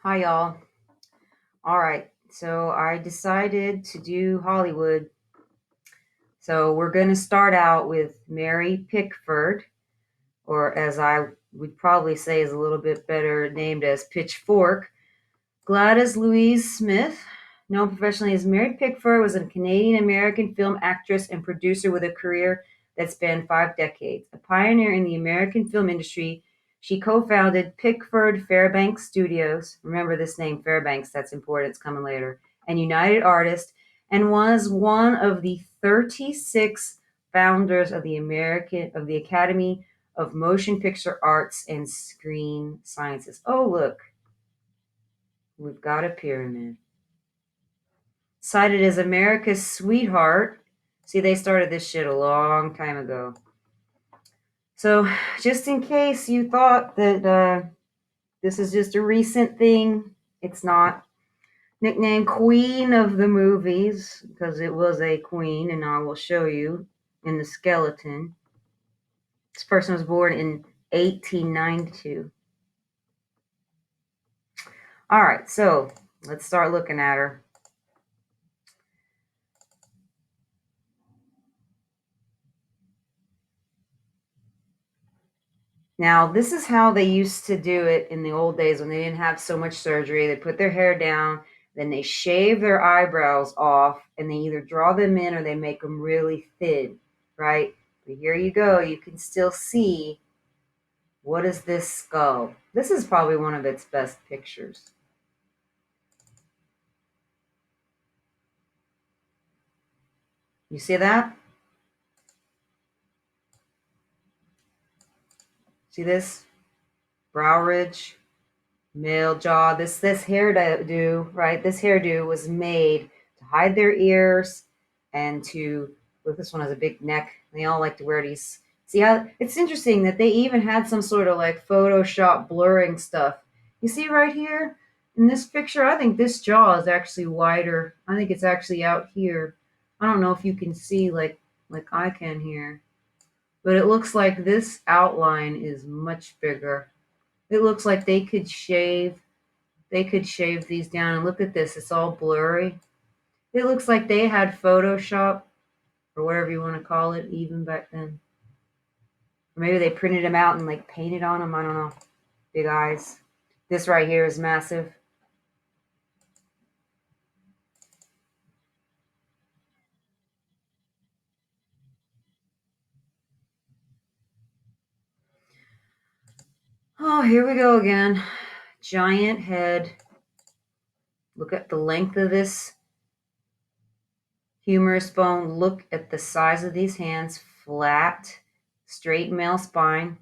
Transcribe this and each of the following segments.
Hi, y'all. All right. So I decided to do Hollywood. So we're going to start out with Mary Pickford, or as I would probably say is a little bit better named as Pitchfork. Gladys Louise Smith, known professionally as Mary Pickford, was a Canadian American film actress and producer with a career that spanned 5 decades. A pioneer in the American film industry, she co founded Pickford Fairbanks Studios. Remember this name, Fairbanks, that's important, it's coming later. And United Artists, and was one of the 36 founders of the Academy of Motion Picture Arts and Screen Sciences. Oh, look, we've got a pyramid. Cited as America's sweetheart. See, they started this shit a long time ago. So, just in case you thought that this is just a recent thing, it's not. Nicknamed Queen of the Movies, because it was a queen, and I will show you in the skeleton. This person was born in 1892. All right, so let's start looking at her. Now, this is how they used to do it in the old days when they didn't have so much surgery. They put their hair down, then they shave their eyebrows off, and they either draw them in or they make them really thin, right? But here you go. You can still see what is this skull. This is probably one of its best pictures. You see that? See this? Brow ridge, male jaw. This hairdo, right? This hairdo was made to hide their ears and to look. This one has a big neck. They all like to wear these. See how it's interesting that they even had some sort of like Photoshop blurring stuff. You see right here in this picture, I think this jaw is actually wider. I think it's actually out here. I don't know if you can see like I can here, but it looks like this outline is much bigger. It looks like they could shave these down, and look at this, it's all blurry. It looks like they had Photoshop or whatever you want to call it even back then. Or maybe they printed them out and like painted on them. I don't know. Big eyes. This right here is massive. Oh, here we go again. Giant head. Look at the length of this humerus bone. Look at the size of these hands. Flat, straight male spine,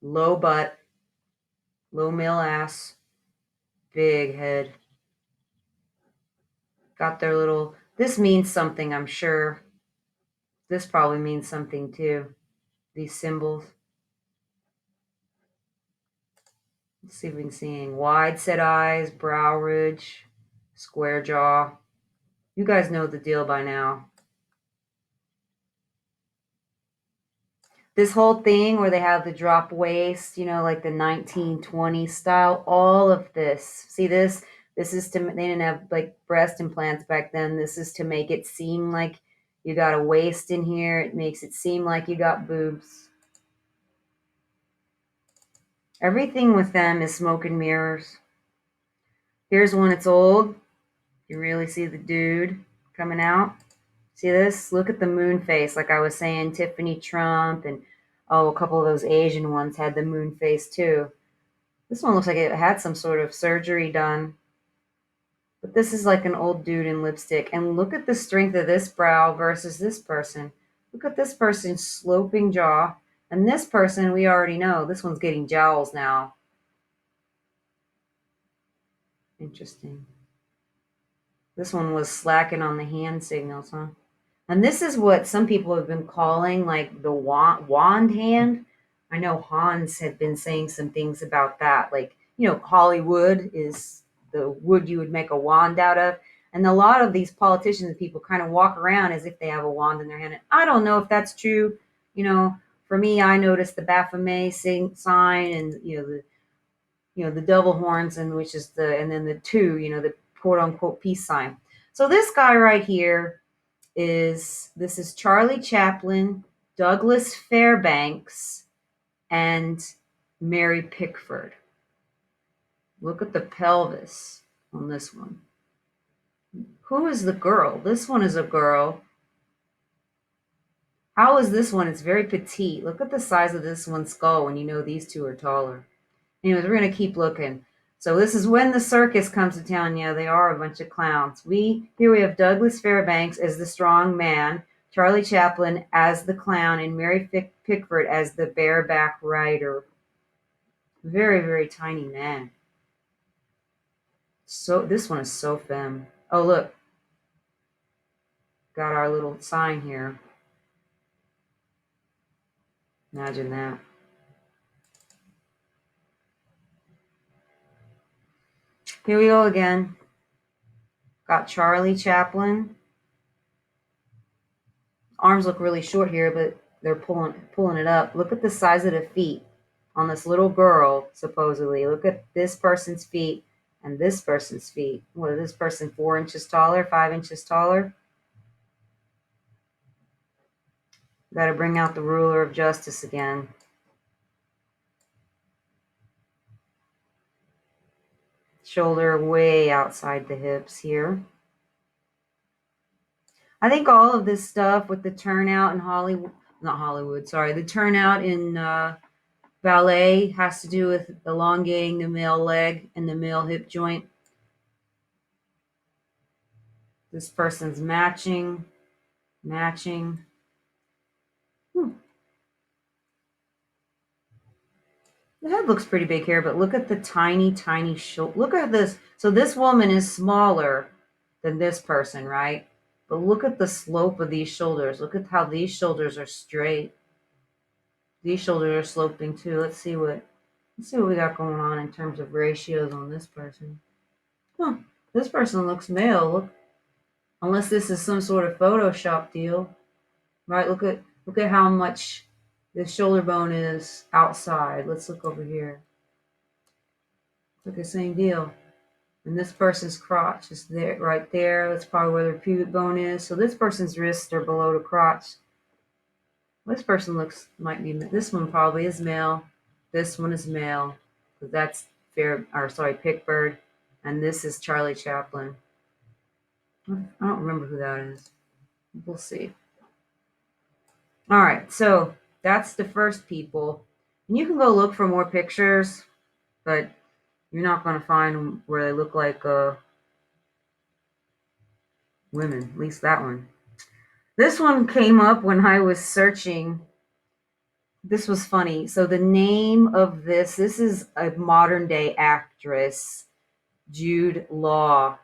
low butt, low male ass, big head. Got their little. This means something, I'm sure. This probably means something too. These symbols. Let's see if we can see any. Wide set eyes, brow ridge, square jaw. You guys know the deal by now. This whole thing where they have the drop waist, like the 1920s style, all of this. See this? This is to, they didn't have like breast implants back then. This is to make it seem like you got a waist in here. It makes it seem like you got boobs. Everything with them is smoke and mirrors. Here's one, it's old. You really see the dude coming out. See this? Look at the moon face. Like I was saying, Tiffany Trump and a couple of those Asian ones had the moon face too. This one looks like it had some sort of surgery done. But this is like an old dude in lipstick. And look at the strength of this brow versus this person. Look at this person's sloping jaw. And this person, we already know, this one's getting jowls now. Interesting. This one was slacking on the hand signals, huh? And this is what some people have been calling like the wand hand. I know Hans had been saying some things about that. Like, Hollywood is the wood you would make a wand out of. And a lot of these politicians and people kind of walk around as if they have a wand in their hand. And I don't know if that's true. For me, I noticed the Baphomet sign and, the devil horns, and which is and then the two, the quote unquote peace sign. So this guy right here this is Charlie Chaplin, Douglas Fairbanks, and Mary Pickford. Look at the pelvis on this one. Who is the girl? This one is a girl. How is this one? It's very petite. Look at the size of this one's skull when you know these two are taller. Anyways, we're going to keep looking. So this is when the circus comes to town. Yeah, they are a bunch of clowns. Here we have Douglas Fairbanks as the strong man, Charlie Chaplin as the clown, and Mary Pickford as the bareback rider. Very, very tiny man. So this one is so femme. Oh, look. Got our little sign here. Imagine that. Here we go again. Got Charlie Chaplin. Arms look really short here, but they're pulling it up. Look at the size of the feet on this little girl, supposedly. Look at this person's feet and this person's feet. What is this person, 4 inches taller, 5 inches taller? Got to bring out the ruler of justice again. Shoulder way outside the hips here. I think all of this stuff with the turnout in the turnout in ballet has to do with elongating the male leg and the male hip joint. This person's matching. The head looks pretty big here, but look at the tiny, tiny shoulder. Look at this. So this woman is smaller than this person, right? But look at the slope of these shoulders. Look at how these shoulders are straight. These shoulders are sloping too. Let's see what we got going on in terms of ratios on this person. Huh. This person looks male. Look, unless this is some sort of Photoshop deal, right? Look at how much this shoulder bone is outside. Let's look over here. Look, the same deal. And this person's crotch is there, right there. That's probably where their pubic bone is. So this person's wrists are below the crotch. This person this one probably is male. This one is male. Because that's Pickford. And this is Charlie Chaplin. I don't remember who that is. We'll see. All right, so that's the first people. And you can go look for more pictures, but you're not going to find where they look like women, at least that one. This one came up when I was searching. This was funny. So the name of this is a modern day actress, Jude Law.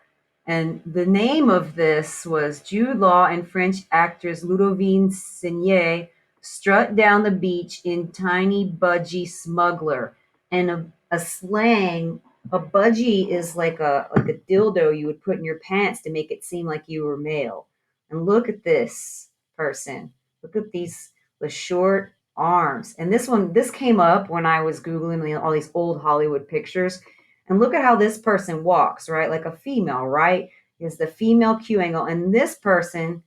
And the name of this was Jude Law and French actress Ludovine Signet strut down the beach in Tiny Budgie Smuggler. And a slang, a budgie is like a dildo you would put in your pants to make it seem like you were male. And look at this person. Look at the short arms. And this came up when I was Googling all these old Hollywood pictures. And look at how this person walks, right? Like a female, right? Is the female Q angle. And this person,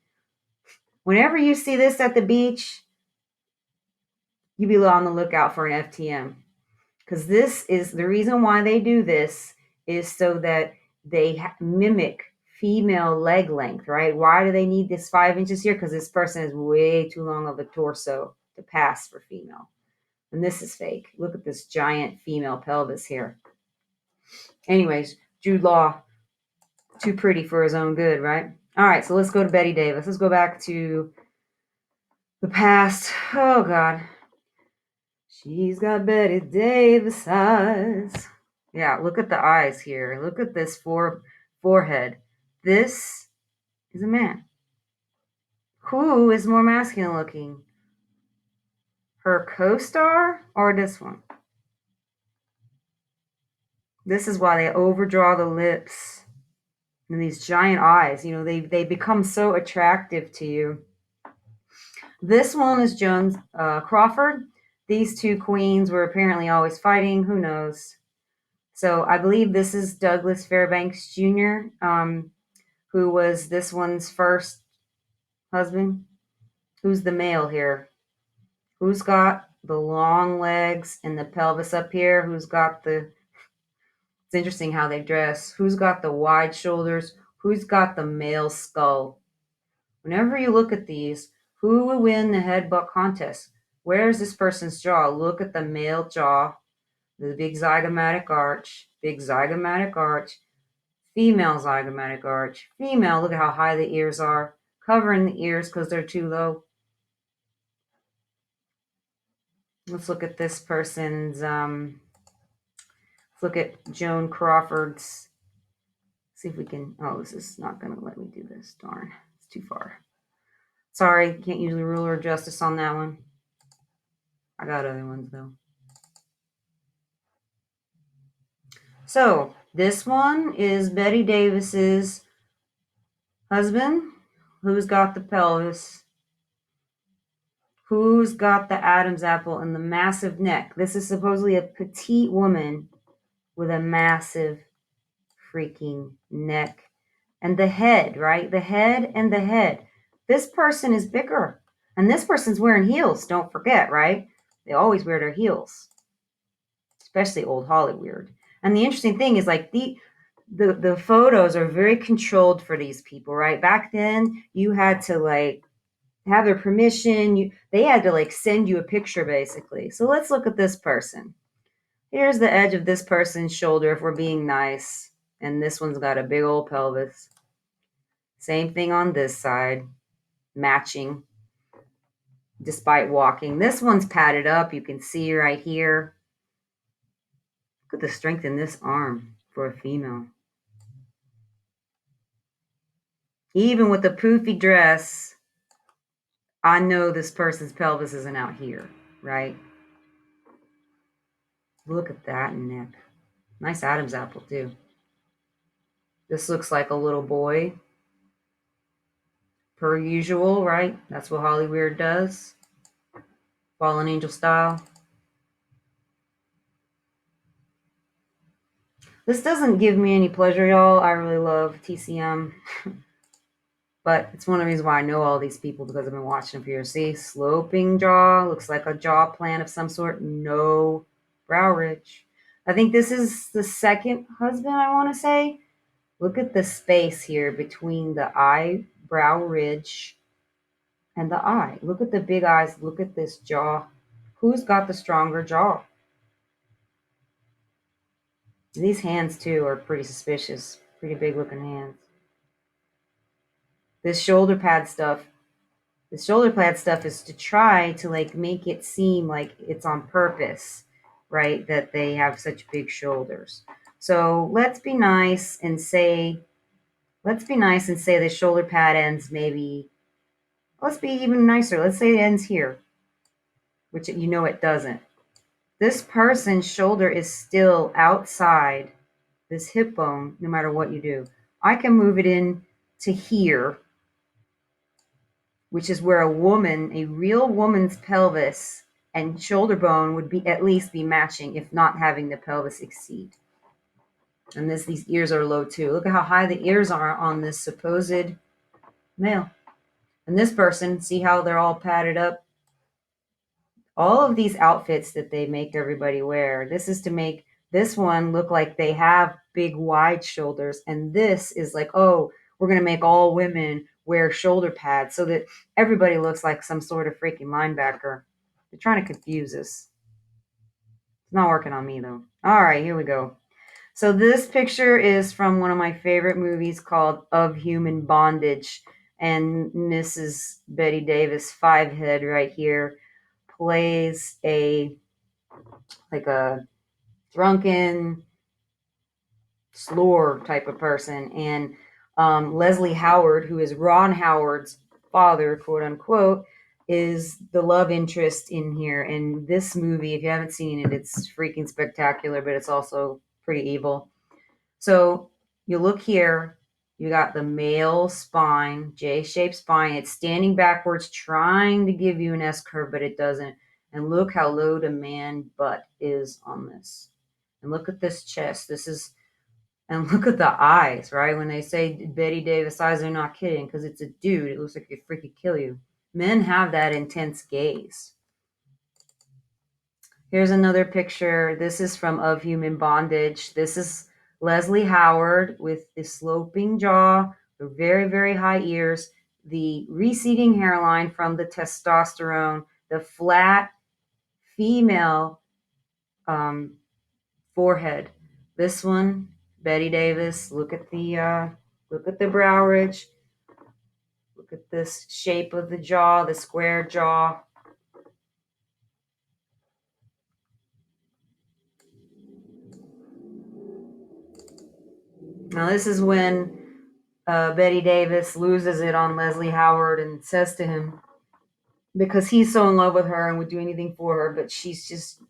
whenever you see this at the beach, you be on the lookout for an FTM. Because this is the reason why they do this is so that they mimic female leg length, right? Why do they need this 5 inches here? Because this person is way too long of a torso to pass for female. And this is fake. Look at this giant female pelvis here. Anyways, Jude Law, too pretty for his own good, right? All right, so let's go to Bette Davis. Let's go back to the past. Oh, God. She's got Bette Davis eyes. Yeah, look at the eyes here. Look at this forehead. This is a man. Who is more masculine looking? Her co-star or this one? This is why they overdraw the lips and these giant eyes. They become so attractive to you. This one is Joan Crawford. These two queens were apparently always fighting. Who knows? So I believe this is Douglas Fairbanks Jr., who was this one's first husband. Who's the male here? Who's got the long legs and the pelvis up here? Who's got the, it's interesting how they dress. Who's got the wide shoulders? Who's got the male skull? Whenever you look at these, who will win the head butt contest? Where's this person's jaw? Look at the male jaw, the big zygomatic arch, female zygomatic arch, female, look at how high the ears are, covering the ears because they're too low. Let's look at this person's, let's look at Joan Crawford's, see if we can, oh, this is not going to let me do this, darn, it's too far. Sorry, can't use the ruler of justice on that one. I got other ones though. So this one is Betty Davis's husband. Who's got the pelvis? Who's got the Adam's apple and the massive neck? This is supposedly a petite woman with a massive freaking neck. And the head, right? The head and the head. This person is bigger. And this person's wearing heels, don't forget, right? They always wear their heels, especially old Hollywood. And the interesting thing is like the photos are very controlled for these people, right? Back then, you had to like have their permission. They had to like send you a picture basically. So let's look at this person. Here's the edge of this person's shoulder if we're being nice. And this one's got a big old pelvis. Same thing on this side, matching despite walking. This one's padded up. You can see right here. Look at the strength in this arm for a female. Even with the poofy dress, I know this person's pelvis isn't out here, right? Look at that neck. Nice Adam's apple, too. This looks like a little boy, per usual, right? That's what Hollywood does. Fallen Angel style. This doesn't give me any pleasure, y'all. I really love TCM. But it's one of the reasons why I know all these people because I've been watching them for years. See, sloping jaw, looks like a jaw plan of some sort. No brow ridge. I think this is the second husband, I want to say. Look at the space here between the eyebrow ridge and the eye. Look at the big eyes. Look at this jaw. Who's got the stronger jaw? These hands, too, are pretty suspicious. Pretty big looking hands. This shoulder pad stuff is to try to like make it seem like it's on purpose, right? That they have such big shoulders. So let's be nice and say the shoulder pad ends maybe, let's be even nicer. Let's say it ends here, which you know it doesn't. This person's shoulder is still outside this hip bone no matter what you do. I can move it in to here, which is where a real woman's pelvis and shoulder bone would be at least be matching, if not having the pelvis exceed. And these ears are low too. Look at how high the ears are on this supposed male. And this person, see how they're all padded up? All of these outfits that they make everybody wear, this is to make this one look like they have big wide shoulders. And this is like, oh, we're going to make all women wear shoulder pads so that everybody looks like some sort of freaking linebacker. They're trying to confuse us. It's not working on me though. All right, here we go. So this picture is from one of my favorite movies called Of Human Bondage. And Mrs. Betty Davis, five head right here, plays a drunken slore type of person. And Leslie Howard, who is Ron Howard's father, quote unquote, is the love interest in here. And this movie, if you haven't seen it, it's freaking spectacular, but it's also pretty evil. So you look here, you got the male spine, J-shaped spine. It's standing backwards, trying to give you an S curve, but it doesn't. And look how low the man butt is on this. And look at this chest. And look at the eyes, right? When they say Betty Davis eyes, they're not kidding because it's a dude. It looks like he'd freaking kill you. Men have that intense gaze. Here's another picture. This is from Of Human Bondage. This is Leslie Howard with the sloping jaw, the very, very high ears, the receding hairline from the testosterone, the flat female forehead. This one, Betty Davis. Look at the brow ridge. Look at this shape of the jaw, the square jaw. Now this is when Betty Davis loses it on Leslie Howard and says to him, because he's so in love with her and would do anything for her, but she's just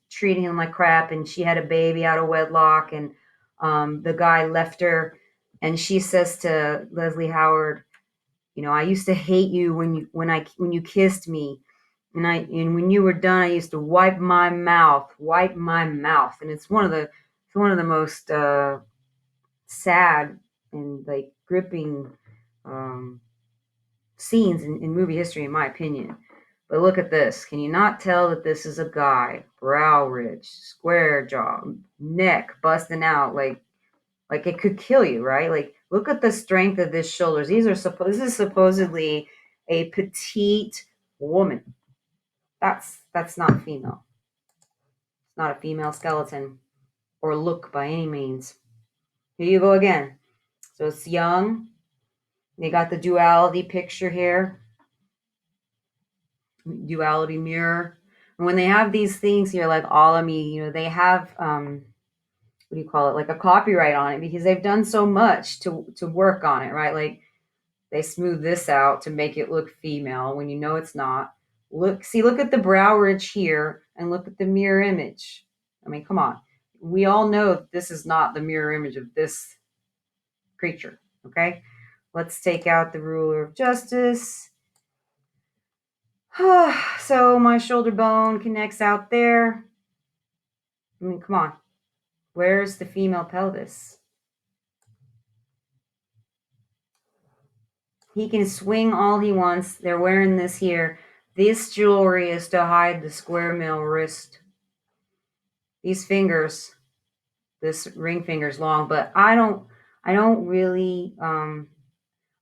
treating him like crap, and she had a baby out of wedlock, and the guy left her, and she says to Leslie Howard, I used to hate you when you kissed me, and when you were done, I used to wipe my mouth, and it's one of the most sad and like gripping um, scenes in movie history, in my opinion. But look at this. Can you not tell that this is a guy? Brow ridge, square jaw, neck busting out, like it could kill you, right? Like look at the strength of his shoulders. This is supposedly a petite woman. That's not female. It's not a female skeleton or look by any means. Here you go again. So it's young. They got the duality picture here, duality mirror. And when they have these things here, like Alamy, they have what do you call it, like a copyright on it because they've done so much to work on it, right? Like they smooth this out to make it look female when it's not. Look at the brow ridge here and look at the mirror image. I mean, come on. We all know this is not the mirror image of this creature, okay? Let's take out the ruler of justice. So my shoulder bone connects out there. I mean, come on. Where's the female pelvis? He can swing all he wants. They're wearing this here. This jewelry is to hide the square male wrist. These fingers, this ring finger's long, but I don't really I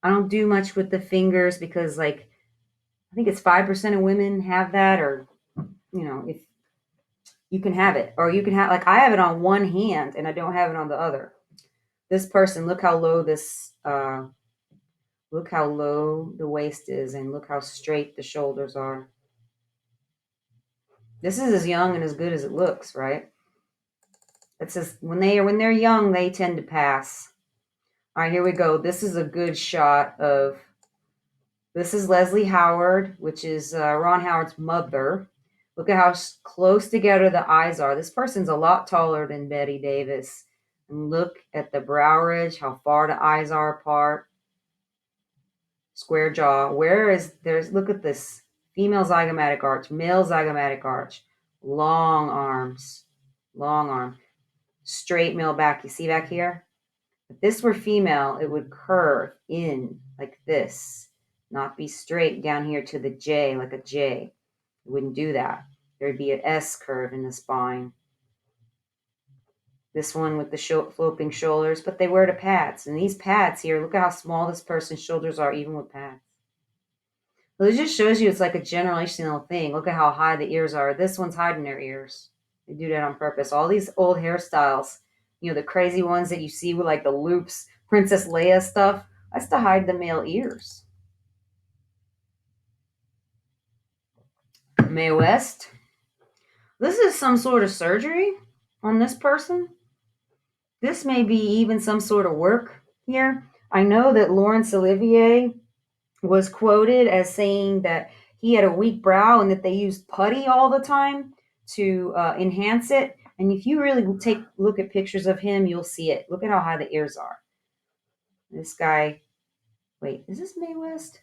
don't do much with the fingers because like I think it's 5% of women have that, or if you can have it, or you can have, like I have it on one hand and I don't have it on the other. This person, look how low the waist is, and look how straight the shoulders are. This is as young and as good as it looks, right? It says when they're young, they tend to pass. All right, here we go. This is a good shot of. This is Leslie Howard, which is Ron Howard's mother. Look at how close together the eyes are. This person's a lot taller than Betty Davis. And look at the brow ridge, how far the eyes are apart. Square jaw. Look at this. Female zygomatic arch, male zygomatic arch, long arms, long arm, straight male back. You see back here? If this were female, it would curve in like this, not be straight down here to the J like a J. It wouldn't do that. There'd be an S curve in the spine. This one with the sloping shoulders, but they wear the pads. And these pads here, look at how small this person's shoulders are, even with pads. Well, it just shows you it's like a generational thing. Look at how high the ears are. This one's hiding their ears. They do that on purpose. All these old hairstyles, the crazy ones that you see with like the loops, Princess Leia stuff, that's to hide the male ears. Mae West. This is some sort of surgery on this person. This may be even some sort of work here. I know that Laurence Olivier was quoted as saying that he had a weak brow and that they used putty all the time to enhance it. And if you really take a look at pictures of him, you'll see it. Look at how high the ears are. This guy, wait, is this Mae West?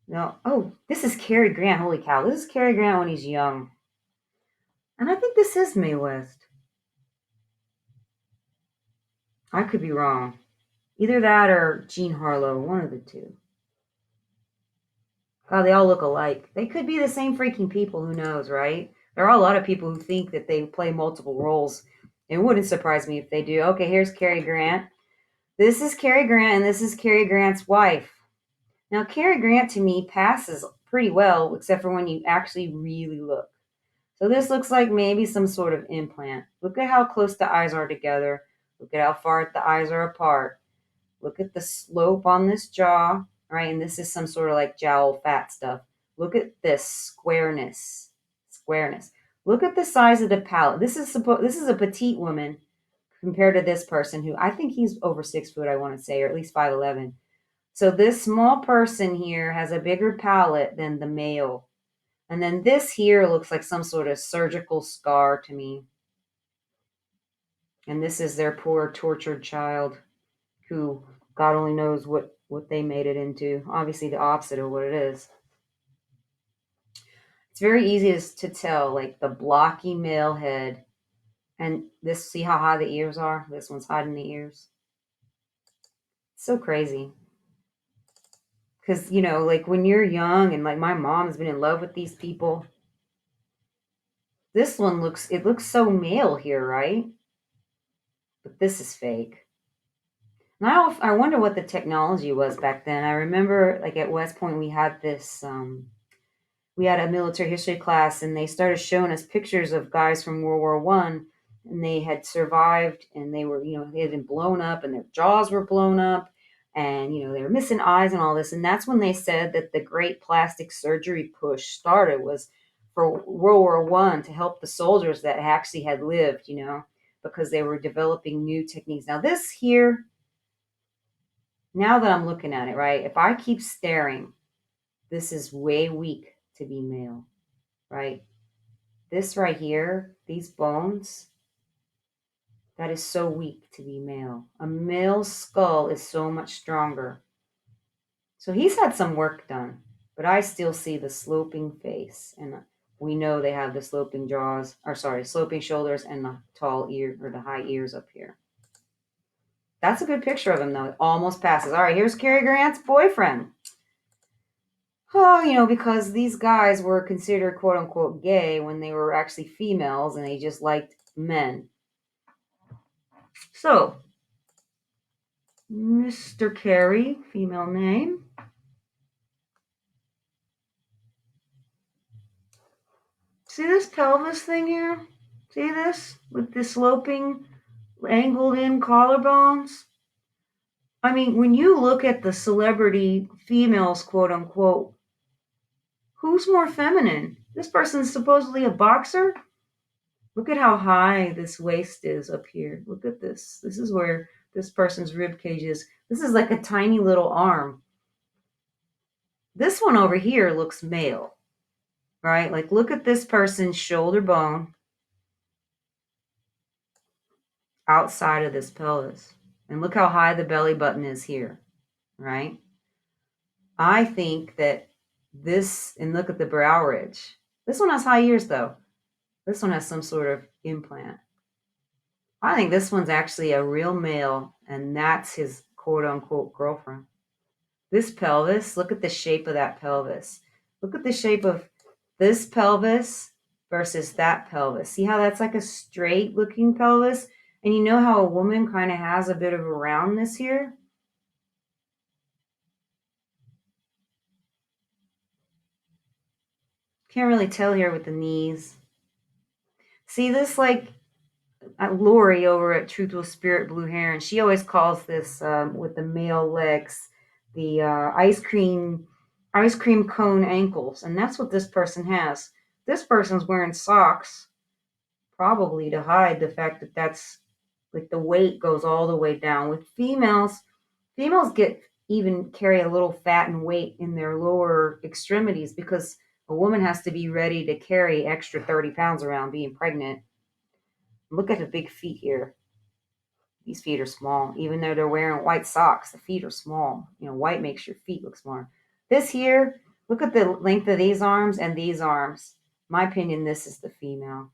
No. Oh, this is Cary Grant. Holy cow. This is Cary Grant when he's young. And I think this is Mae West. I could be wrong. Either that or Jean Harlow, one of the two. God, they all look alike. They could be the same freaking people. Who knows, right? There are a lot of people who think that they play multiple roles. It wouldn't surprise me if they do. Okay, here's Cary Grant. This is Cary Grant, and this is Cary Grant's wife. Now, Cary Grant to me passes pretty well, except for when you actually really look. So this looks like maybe some sort of implant. Look at how close the eyes are together. Look at how far the eyes are apart. Look at the slope on this jaw, right? And this is some sort of like jowl fat stuff. Look at this squareness. Squareness. Look at the size of the palate. This is a petite woman compared to this person who I think he's over 6 foot, I want to say, or at least 5'11". So this small person here has a bigger palate than the male. And then this here looks like some sort of surgical scar to me. And this is their poor tortured child who God only knows what they made it into. Obviously the opposite of what it is. It's very easy to tell, like the blocky male head. And this, see how high the ears are? This one's hiding the ears. It's so crazy. Because, like when you're young and like my mom has been in love with these people, this one looks so male here, right? But this is fake. Now I wonder what the technology was back then. I remember like at West Point we had a military history class and they started showing us pictures of guys from World War I, and they had survived and they were, they had been blown up and their jaws were blown up and they were missing eyes and all this. And that's when they said that the great plastic surgery push started was for World War I to help the soldiers that actually had lived, because they were developing new techniques. Now this here, now that I'm looking at it, right, if I keep staring, this is way weak to be male, right? This right here, these bones, that is so weak to be male. A male's skull is so much stronger. So he's had some work done, but I still see the sloping face. And we know they have the sloping jaws, or sorry, sloping shoulders and the tall ear or the high ears up here. That's a good picture of him, though. It almost passes. All right, here's Cary Grant's boyfriend. Oh, because these guys were considered quote unquote gay when they were actually females and they just liked men. So, Mr. Cary, female name. See this pelvis thing here? See this? With the sloping, angled in collarbones? I mean, when you look at the celebrity females, quote unquote, who's more feminine? This person's supposedly a boxer. Look at how high this waist is up here. Look at this. This is where this person's rib cage is. This is like a tiny little arm. This one over here looks male, right? Like look at this person's shoulder bone outside of this pelvis. And look how high the belly button is here, right? I think that this, and look at the brow ridge. This one has high ears though. This one has some sort of implant. I think this one's actually a real male, and that's his quote unquote girlfriend. This pelvis, look at the shape of that pelvis. Look at the shape of this pelvis versus that pelvis. See how that's like a straight looking pelvis? And you know how a woman kind of has a bit of a roundness here? Can't really tell here with the knees. See this like Lori over at Truth Will Spirit Blue Heron, she always calls this with the male legs the ice cream cone ankles, and that's what this person has. This person's wearing socks, probably to hide the fact that that's like the weight goes all the way down. With females get even carry a little fat and weight in their lower extremities because a woman has to be ready to carry extra 30 pounds around being pregnant. Look at the big feet here. These feet are small. Even though they're wearing white socks, the feet are small. White makes your feet look smaller. This here, look at the length of these arms and these arms. In my opinion, this is the female.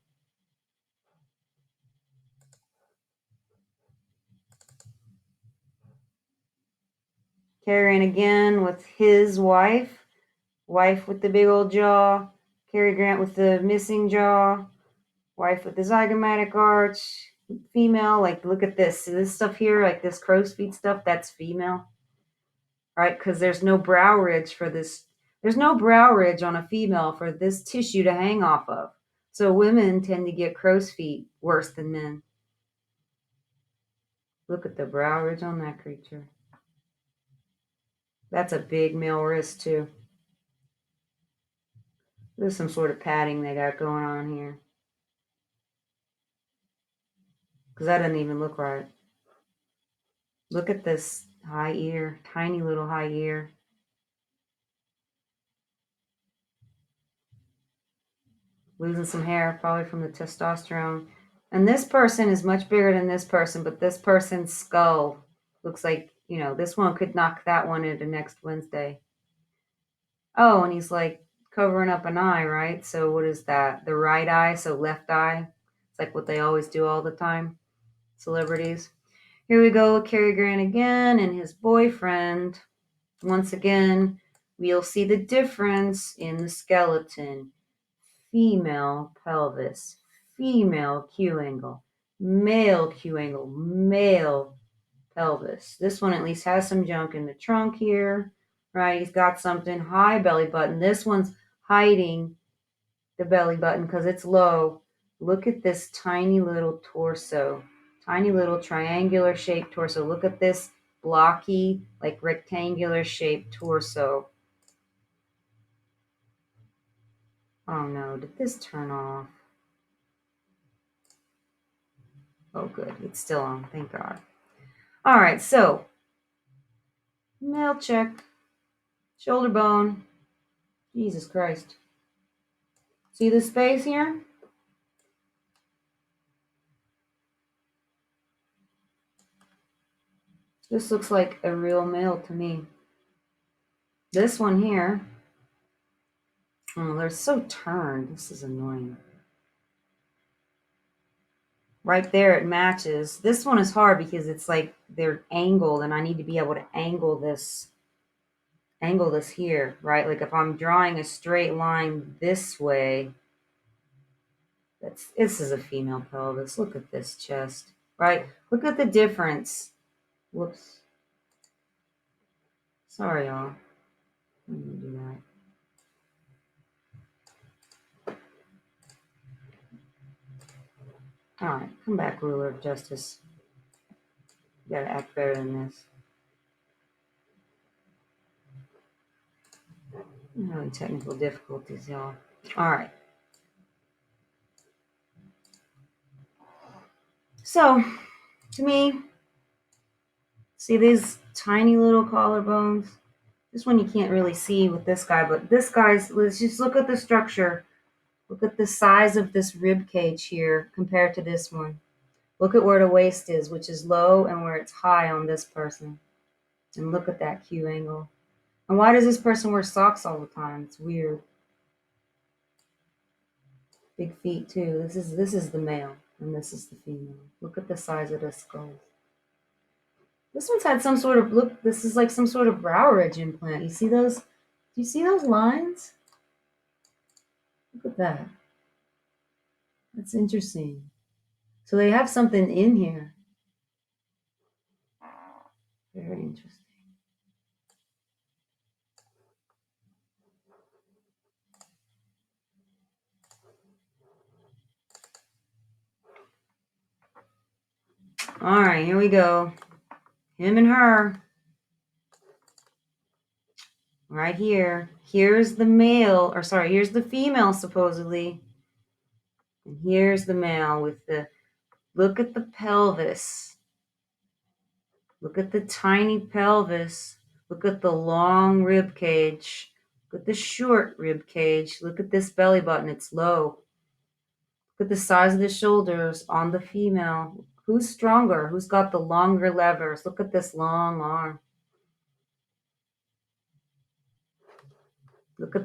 Cary Grant again with his wife. Wife with the big old jaw. Cary Grant with the missing jaw. Wife with the zygomatic arch. Female, like look at this. See this stuff here, like this crow's feet stuff, that's female. Right? Because there's no brow ridge for this. There's no brow ridge on a female for this tissue to hang off of. So women tend to get crow's feet worse than men. Look at the brow ridge on that creature. That's a big male wrist too. There's some sort of padding they got going on here. Because that doesn't even look right. Look at this high ear, tiny little high ear. Losing some hair, probably from the testosterone. And this person is much bigger than this person, but this person's skull looks like, this one could knock that one into next Wednesday. Oh, and he's like covering up an eye, right? So what is that? The right eye, so left eye. It's like what they always do all the time, celebrities. Here we go, Cary Grant again and his boyfriend. Once again, we'll see the difference in the skeleton. Female pelvis, female Q angle, male Q angle, male pelvis. This one at least has some junk in the trunk here, right? He's got something high belly button. This one's hiding the belly button because it's low. Look at this tiny little torso, tiny little triangular shaped torso. Look at this blocky, like rectangular shaped torso. Oh no, did this turn off? Oh good, it's still on, thank God. All right, so male check, shoulder bone. Jesus Christ. See the space here? This looks like a real male to me. This one here, oh, they're so turned. This is annoying. Right there, it matches. This one is hard because it's like they're angled, and I need to be able to angle this here, right? Like if I'm drawing a straight line this way, this is a female pelvis. Look at this chest, right? Look at the difference. Whoops. Sorry, y'all. Let me do that. All right, come back, ruler of justice. You gotta act better than this. I'm having technical difficulties, y'all. All right. So, to me, see these tiny little collarbones? This one you can't really see with this guy, but this guy's, let's just look at the structure. Look at the size of this rib cage here compared to this one. Look at where the waist is, which is low, and where it's high on this person. And look at that Q angle. And why does this person wear socks all the time? It's weird. Big feet too. This is the male, and this is the female. Look at the size of the skulls. This one's had some sort of look. This is like some sort of brow ridge implant. You see those? Do you see those lines? Look at that. That's interesting. So they have something in here. Very interesting. All right, here we go. Him and her. Right here. Here's the male, or sorry, here's the female supposedly. And here's the male with the, look at the pelvis. Look at the tiny pelvis. Look at the long rib cage. Look at the short rib cage. Look at this belly button. It's low. Look at the size of the shoulders on the female. Who's stronger? Who's got the longer levers? Look at this long arm.